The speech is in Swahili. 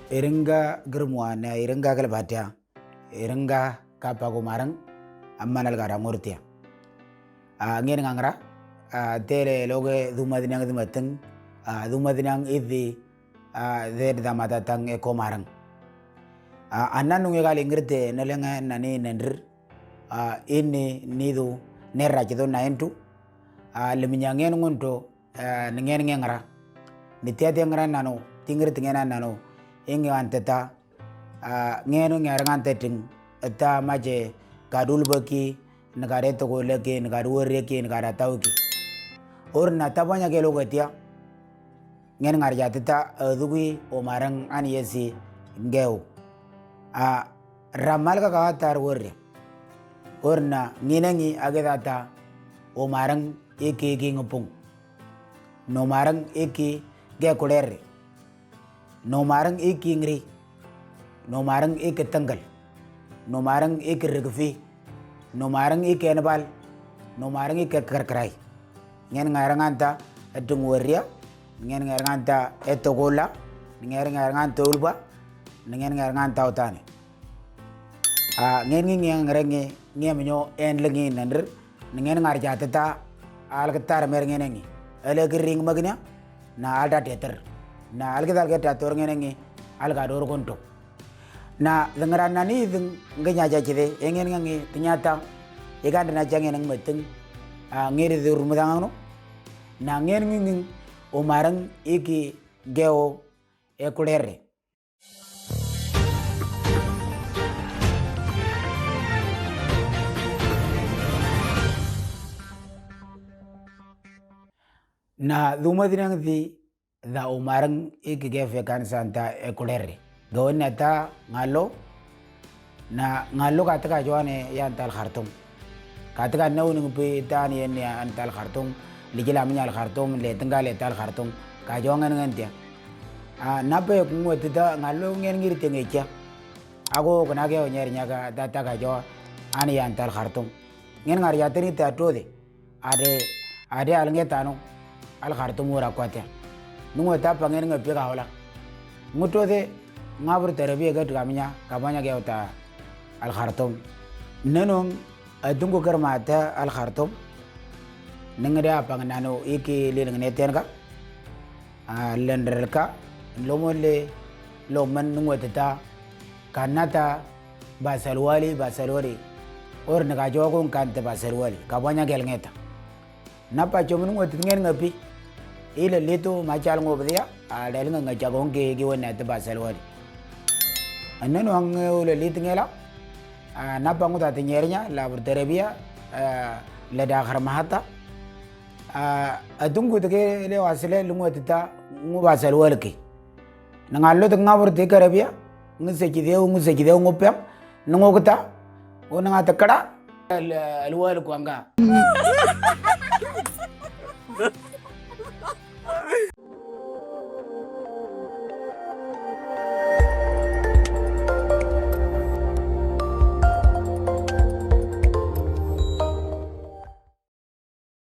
Iringa germuana iringa kalbatia iringa kapagumarang ammanal gara murtia ngin ngangra tele loge dumadinang dumateng dumadinang idi der damatatang ekomarang annan nungi kali ngirte nalenga nani nendir ini nidu nerra kido na entu leminyangen ngunto ngen ngengra nitiate ngra nano tingirti ngena nano ingi anteta ngenu ngerangan teting eta maje kadul baki negara to leke negara woreke negara tauki orna tabanya gelo gatia ngen ngarja teta dugi o marang an yesi ngeu ramal ka katar worre orna nginangi agedata o marang iki ngupung no marang iki ge kulerre no marang iki ngri no marang iki tanggal no marang iki rigfi no marang iki enbal no marang iki karkarai ngen ngaranganta edung waria ngen ngaranganta etogola ngen ngaranganta ulba ngen ngaranganta utane ngen ngarenge ngemenyo en lengi nandir ngen ngarjatata algatar mergenengi ele ring magnya na alda teter na alga dalga tator ngenengi alga dor konto na dengaran nani ngenya jajide engen ngi tinyata iganda na jangen ng meteng ngeri dur mudangano na ngen ngi umarang iki geo ekulere na dumadinang di da umarang iki gefe kan santa ekulere gawin nata ngalo na ngalo kataka joane yan tal khartum kataka nawning pe tan yen yan tal khartum ligila minyal khartum le tengale tal khartum ka jongan ngantia nape kumwetita ngalo ngen ngir tengecha ago kana ge onyer nyaga data ka jo an yan tal khartum ngen ngar yateni ta tode ade alngetano al khartum ora kwatya nungo ta pangen ngape ka hola ngutode ngabur terabi ga dugaminya kabanya ge uta al khartum nenong adungo karmata al khartum nengada panganano iki leleng neten ka lenderka lomole loman nungo tata kanata basalwali or naga jogon kante basalwali kabanya gel ngeta napa chomun nungo tingen ngapi ile leto machal ngobdia adelinga ngajagon ge wona te basalwali annano ang le litingela napa nguta tinyernya la berterabia la dakhar mahata adungu te le wasile lungo tita ngu basalwalki nangallo te ngabur te karabia ngusejideu ngopem nungokta ona takada alwal kwanga